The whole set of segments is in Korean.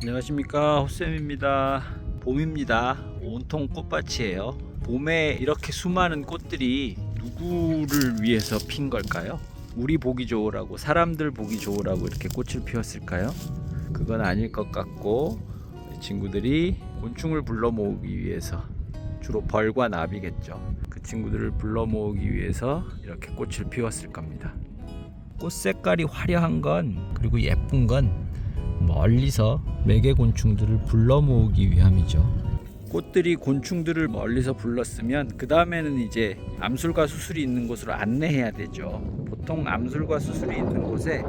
안녕하십니까, 호쌤입니다. 봄입니다. 온통 꽃밭이에요. 봄에 이렇게 수많은 꽃들이 누구를 위해서 핀 걸까요? 우리 보기 좋으라고, 사람들 보기 좋으라고 이렇게 꽃을 피웠을까요? 그건 아닐 것 같고, 이 친구들이 곤충을 불러 모으기 위해서, 주로 벌과 나비겠죠. 그 친구들을 불러 모으기 위해서 이렇게 꽃을 피웠을 겁니다. 꽃 색깔이 화려한 건, 그리고 예쁜 건 멀리서 매개곤충들을 불러 모으기 위함이죠. 꽃들이 곤충들을 멀리서 불렀으면 그 다음에는 이제 암술과 수술이 있는 곳으로 안내해야 되죠. 보통 암술과 수술이 있는 곳에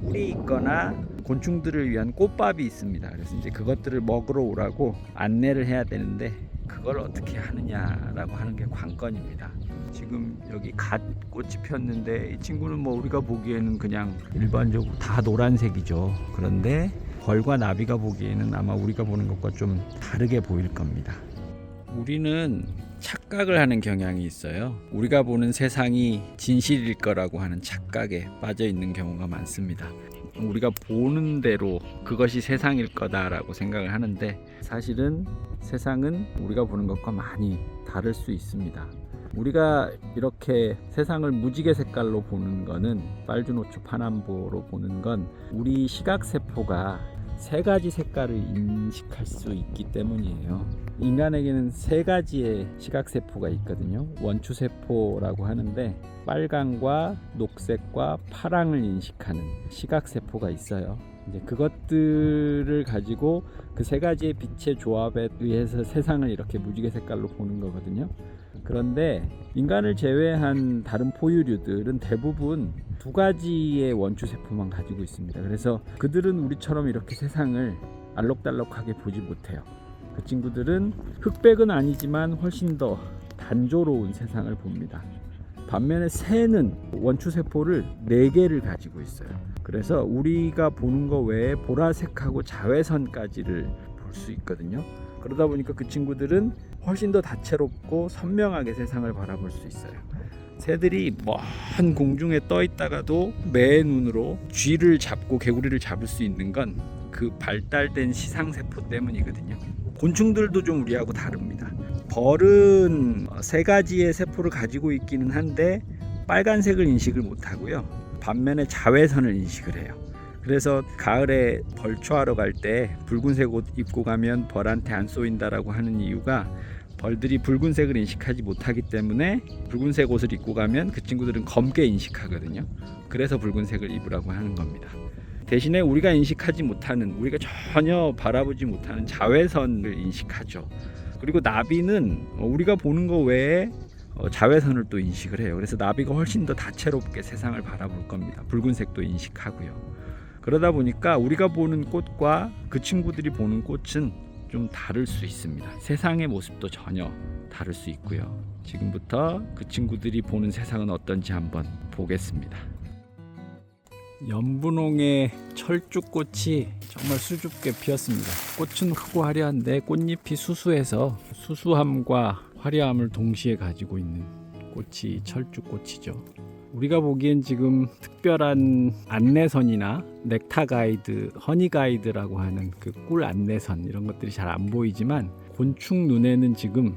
꿀이 있거나 곤충들을 위한 꽃밥이 있습니다. 그래서 이제 그것들을 먹으러 오라고 안내를 해야 되는데, 그걸 어떻게 하느냐라고 하는 게 관건입니다. 지금 여기 갓꽃이 폈는데, 이 친구는 뭐 우리가 보기에는 그냥 일반적으로 다 노란색이죠. 그런데 벌과 나비가 보기에는 아마 우리가 보는 것과 좀 다르게 보일 겁니다. 우리는 착각을 하는 경향이 있어요. 우리가 보는 세상이 진실일 거라고 하는 착각에 빠져 있는 경우가 많습니다. 우리가 보는 대로 그것이 세상일 거다라고 생각을 하는데, 사실은 세상은 우리가 보는 것과 많이 다를 수 있습니다. 우리가 이렇게 세상을 무지개 색깔로 보는 거는, 빨주노초 파남보로 보는 건 우리 시각세포가 세 가지 색깔을 인식할 수 있기 때문이에요. 인간에게는 세 가지의 시각세포가 있거든요. 원추세포라고 하는데, 빨강과 녹색과 파랑을 인식하는 시각세포가 있어요. 이제 그것들을 가지고 그 세 가지의 빛의 조합에 의해서 세상을 이렇게 무지개 색깔로 보는 거거든요. 그런데 인간을 제외한 다른 포유류들은 대부분 두 가지의 원추세포만 가지고 있습니다. 그래서 그들은 우리처럼 이렇게 세상을 알록달록하게 보지 못해요. 그 친구들은 흑백은 아니지만 훨씬 더 단조로운 세상을 봅니다. 반면에 새는 원추세포를 4개를 가지고 있어요. 그래서 우리가 보는 거 외에 보라색하고 자외선까지를 볼 수 있거든요. 그러다 보니까 그 친구들은 훨씬 더 다채롭고 선명하게 세상을 바라볼 수 있어요. 새들이 먼 공중에 떠 있다가도 매 눈으로 쥐를 잡고 개구리를 잡을 수 있는 건 그 발달된 시상세포 때문이거든요. 곤충들도 좀 우리하고 다릅니다. 벌은 세 가지의 세포를 가지고 있기는 한데 빨간색을 인식을 못하고요. 반면에 자외선을 인식을 해요. 그래서 가을에 벌초하러 갈 때 붉은색 옷 입고 가면 벌한테 안 쏘인다라고 하는 이유가, 벌들이 붉은색을 인식하지 못하기 때문에 붉은색 옷을 입고 가면 그 친구들은 검게 인식하거든요. 그래서 붉은색을 입으라고 하는 겁니다. 대신에 우리가 인식하지 못하는, 우리가 전혀 바라보지 못하는 자외선을 인식하죠. 그리고 나비는 우리가 보는 거 외에 자외선을 또 인식을 해요. 그래서 나비가 훨씬 더 다채롭게 세상을 바라볼 겁니다. 붉은색도 인식하고요. 그러다 보니까 우리가 보는 꽃과 그 친구들이 보는 꽃은 좀 다를 수 있습니다. 세상의 모습도 전혀 다를 수 있고요. 지금부터 그 친구들이 보는 세상은 어떤지 한번 보겠습니다. 연분홍의 철쭉꽃이 정말 수줍게 피었습니다. 꽃은 크고 화려한데 꽃잎이 수수해서 수수함과 화려함을 동시에 가지고 있는 꽃이 철쭉꽃이죠. 우리가 보기엔 지금 특별한 안내선이나 넥타 가이드, 허니 가이드라고 하는 그 꿀 안내선, 이런 것들이 잘 안 보이지만 곤충 눈에는 지금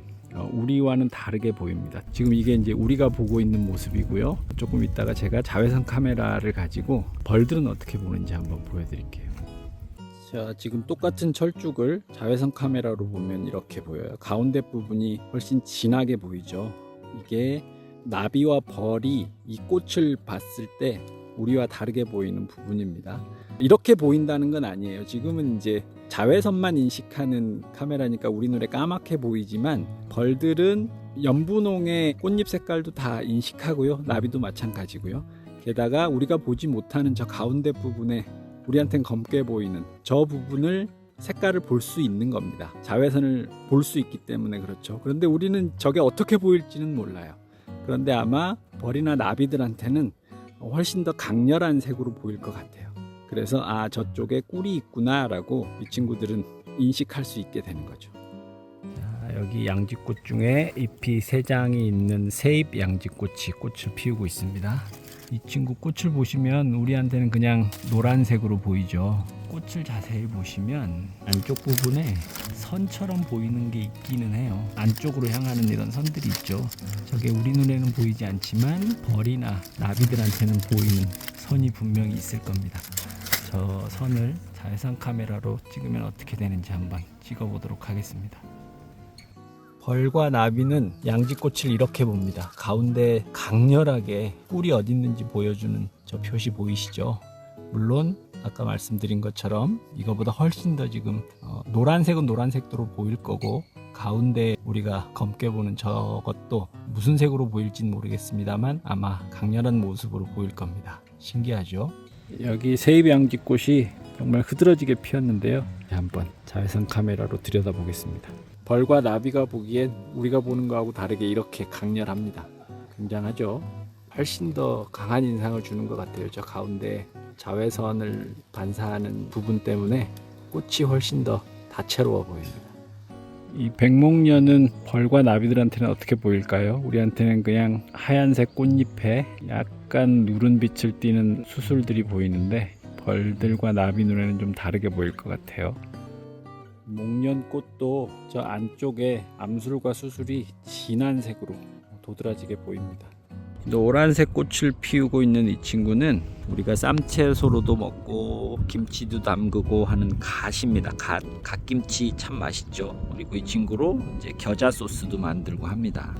우리와는 다르게 보입니다. 지금 이게 이제 우리가 보고 있는 모습이고요. 조금 있다가 제가 자외선 카메라를 가지고 벌들은 어떻게 보는지 한번 보여드릴게요. 자, 지금 똑같은 철쭉을 자외선 카메라로 보면 이렇게 보여요. 가운데 부분이 훨씬 진하게 보이죠. 이게 나비와 벌이 이 꽃을 봤을 때 우리와 다르게 보이는 부분입니다. 이렇게 보인다는 건 아니에요. 지금은 이제 자외선만 인식하는 카메라니까 우리 눈에 까맣게 보이지만, 벌들은 연분홍의 꽃잎 색깔도 다 인식하고요. 나비도 마찬가지고요. 게다가 우리가 보지 못하는 저 가운데 부분에 우리한텐 검게 보이는 저 부분을 색깔을 볼 수 있는 겁니다. 자외선을 볼 수 있기 때문에 그렇죠. 그런데 우리는 저게 어떻게 보일지는 몰라요. 그런데 아마 벌이나 나비들한테는 훨씬 더 강렬한 색으로 보일 것 같아요. 그래서 저쪽에 꿀이 있구나 라고 이 친구들은 인식할 수 있게 되는 거죠. 자, 여기 양지꽃 중에 잎이 3장이 있는 새잎 양지꽃이 꽃을 피우고 있습니다. 이 친구 꽃을 보시면 우리한테는 그냥 노란색으로 보이죠. 꽃을 자세히 보시면 안쪽 부분에 선처럼 보이는 게 있기는 해요. 안쪽으로 향하는 이런 선들이 있죠. 저게 우리 눈에는 보이지 않지만 벌이나 나비들한테는 보이는 선이 분명히 있을 겁니다. 저 선을 자외선 카메라로 찍으면 어떻게 되는지 한번 찍어보도록 하겠습니다. 벌과 나비는 양지꽃을 이렇게 봅니다. 가운데 강렬하게 꿀이 어디 있는지 보여주는 저 표시 보이시죠? 물론 아까 말씀드린 것처럼 이거보다 훨씬 더 지금 노란색은 노란색으로 보일 거고, 가운데 우리가 검게 보는 저것도 무슨 색으로 보일지는 모르겠습니다만 아마 강렬한 모습으로 보일 겁니다. 신기하죠? 여기 세입양지꽃이 정말 흐드러지게 피었는데요. 한번 자외선 카메라로 들여다보겠습니다. 벌과 나비가 보기엔 우리가 보는 거하고 다르게 이렇게 강렬합니다. 굉장하죠? 훨씬 더 강한 인상을 주는 것 같아요. 저 가운데 자외선을 반사하는 부분 때문에 꽃이 훨씬 더 다채로워 보입니다. 이 백목련은 벌과 나비들한테는 어떻게 보일까요? 우리한테는 그냥 하얀색 꽃잎에 약간 누른 빛을 띠는 수술들이 보이는데, 벌들과 나비 눈에는 좀 다르게 보일 것 같아요. 목련꽃도 저 안쪽에 암술과 수술이 진한 색으로 도드라지게 보입니다. 노란색 꽃을 피우고 있는 이 친구는 우리가 쌈채소로도 먹고 김치도 담그고 하는 갓입니다. 갓김치 참 맛있죠. 그리고 이 친구로 이제 겨자 소스도 만들고 합니다.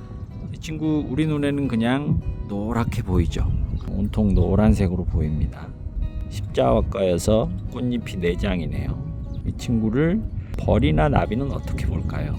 이 친구 우리 눈에는 그냥 노랗게 보이죠. 온통 노란색으로 보입니다. 십자화과여서 꽃잎이 4장이네요. 이 친구를 벌이나 나비는 어떻게 볼까요?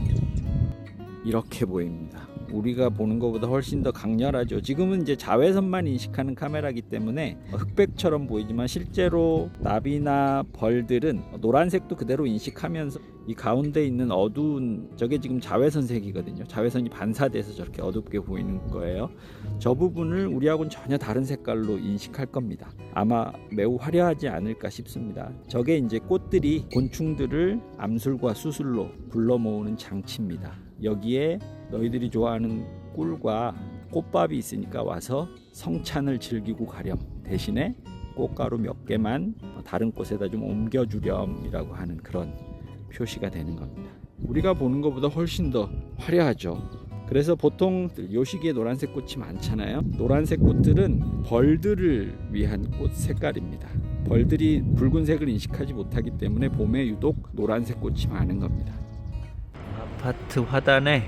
이렇게 보입니다. 우리가 보는 것보다 훨씬 더 강렬하죠. 지금은 이제 자외선만 인식하는 카메라이기 때문에 흑백처럼 보이지만 실제로 나비나 벌들은 노란색도 그대로 인식하면서 이 가운데 있는 어두운 저게 지금 자외선색이거든요. 자외선이 반사돼서 저렇게 어둡게 보이는 거예요. 저 부분을 우리하고는 전혀 다른 색깔로 인식할 겁니다. 아마 매우 화려하지 않을까 싶습니다. 저게 이제 꽃들이 곤충들을 암술과 수술로 불러 모으는 장치입니다. 여기에 너희들이 좋아하는 꿀과 꽃밥이 있으니까 와서 성찬을 즐기고 가렴, 대신에 꽃가루 몇 개만 다른 꽃에다 좀 옮겨주렴이라고 하는 그런 표시가 되는 겁니다. 우리가 보는 것보다 훨씬 더 화려하죠. 그래서 보통 요 시기에 노란색 꽃이 많잖아요. 노란색 꽃들은 벌들을 위한 꽃 색깔입니다. 벌들이 붉은색을 인식하지 못하기 때문에 봄에 유독 노란색 꽃이 많은 겁니다. 아파트 화단에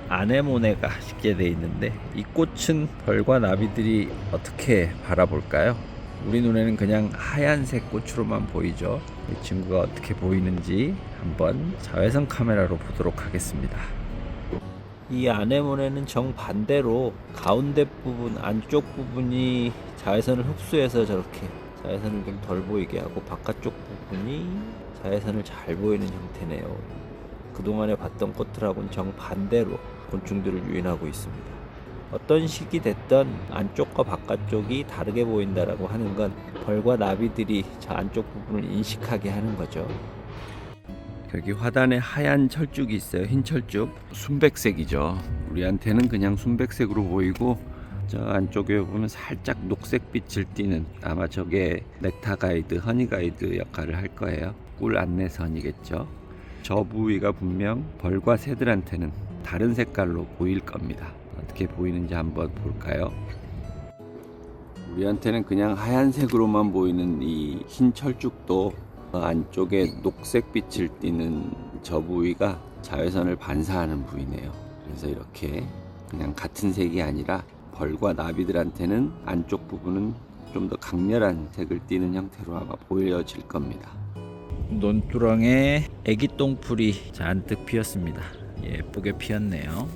아네모네가 심게 되어 있는데, 이 꽃은 벌과 나비들이 어떻게 바라볼까요? 우리 눈에는 그냥 하얀색 꽃으로만 보이죠. 이 친구가 어떻게 보이는지 한번 자외선 카메라로 보도록 하겠습니다. 이 아네모네는 정반대로 가운데 부분, 안쪽 부분이 자외선을 흡수해서 저렇게 자외선을 좀 덜 보이게 하고, 바깥쪽 부분이 자외선을 잘 보이는 형태네요. 그동안에 봤던 꽃들하고는 정반대로 곤충들을 유인하고 있습니다. 어떤 식이 됐던 안쪽과 바깥쪽이 다르게 보인다라고 하는 건 벌과 나비들이 저 안쪽 부분을 인식하게 하는 거죠. 여기 화단에 하얀 철쭉이 있어요. 흰 철쭉. 순백색이죠. 우리한테는 그냥 순백색으로 보이고, 저 안쪽에 보면 살짝 녹색빛을 띠는, 아마 저게 넥타 가이드, 허니 가이드 역할을 할 거예요. 꿀 안내선이겠죠. 저 부위가 분명 벌과 새들한테는 다른 색깔로 보일 겁니다. 어떻게 보이는지 한번 볼까요? 우리한테는 그냥 하얀색으로만 보이는 이 흰 철쭉도 안쪽에 녹색빛을 띠는 저 부위가 자외선을 반사하는 부위네요. 그래서 이렇게 그냥 같은 색이 아니라 벌과 나비들한테는 안쪽 부분은 좀 더 강렬한 색을 띠는 형태로 아마 보여질 겁니다. 논두렁에 애기 똥풀이 잔뜩 피었습니다. 예쁘게 피었네요.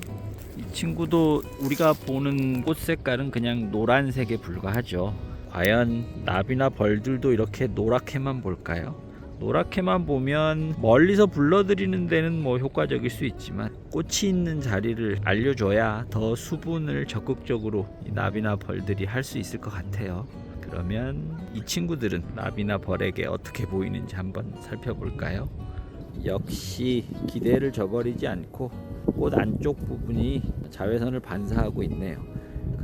이 친구도 우리가 보는 꽃 색깔은 그냥 노란색에 불과하죠. 과연 나비나 벌들도 이렇게 노랗게만 볼까요? 노랗게만 보면 멀리서 불러들이는 데는 뭐 효과적일 수 있지만, 꽃이 있는 자리를 알려줘야 더 수분을 적극적으로 이 나비나 벌들이 할 수 있을 것 같아요. 그러면 이 친구들은 나비나 벌에게 어떻게 보이는지 한번 살펴볼까요? 역시 기대를 저버리지 않고 꽃 안쪽 부분이 자외선을 반사하고 있네요.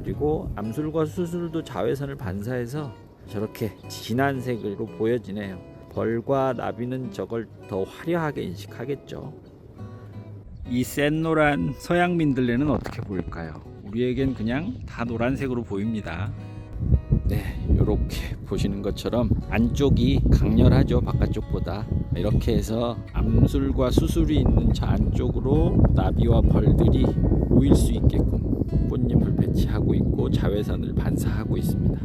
그리고 암술과 수술도 자외선을 반사해서 저렇게 진한 색으로 보여지네요. 벌과 나비는 저걸 더 화려하게 인식하겠죠. 이 센 노란 서양민들레는 어떻게 보일까요? 우리에겐 그냥 다 노란색으로 보입니다. 네, 이렇게 보시는 것처럼 안쪽이 강렬하죠, 바깥쪽보다. 이렇게 해서 암술과 수술이 있는 저 안쪽으로 나비와 벌들이 모일 수 있게끔 꽃잎을 배치하고 있고 자외선을 반사하고 있습니다.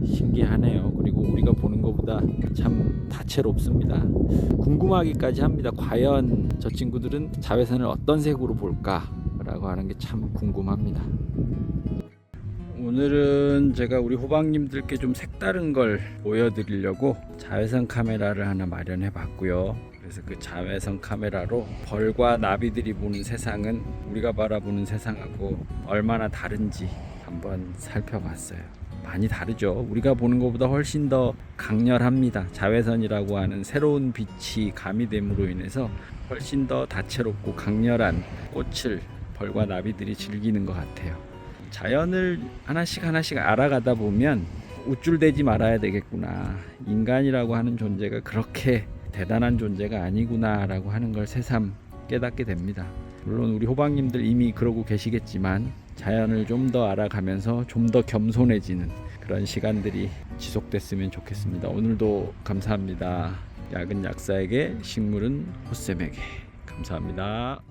신기하네요. 그리고 우리가 보는 것보다 참 다채롭습니다. 궁금하기까지 합니다. 과연 저 친구들은 자외선을 어떤 색으로 볼까라고 하는 게 참 궁금합니다. 오늘은 제가 우리 호박님들께 좀 색다른 걸 보여드리려고 자외선 카메라를 하나 마련해 봤고요. 그래서 그 자외선 카메라로 벌과 나비들이 보는 세상은 우리가 바라보는 세상하고 얼마나 다른지 한번 살펴봤어요. 많이 다르죠. 우리가 보는 것보다 훨씬 더 강렬합니다. 자외선이라고 하는 새로운 빛이 가미됨으로 인해서 훨씬 더 다채롭고 강렬한 꽃을 벌과 나비들이 즐기는 것 같아요. 자연을 하나씩 알아가다 보면 우쭐대지 말아야 되겠구나. 인간이라고 하는 존재가 그렇게 대단한 존재가 아니구나 라고 하는 걸 새삼 깨닫게 됩니다. 물론 우리 호박님들 이미 그러고 계시겠지만 자연을 좀 더 알아가면서 좀 더 겸손해지는 그런 시간들이 지속됐으면 좋겠습니다. 오늘도 감사합니다. 약은 약사에게, 식물은 호쌤에게. 감사합니다.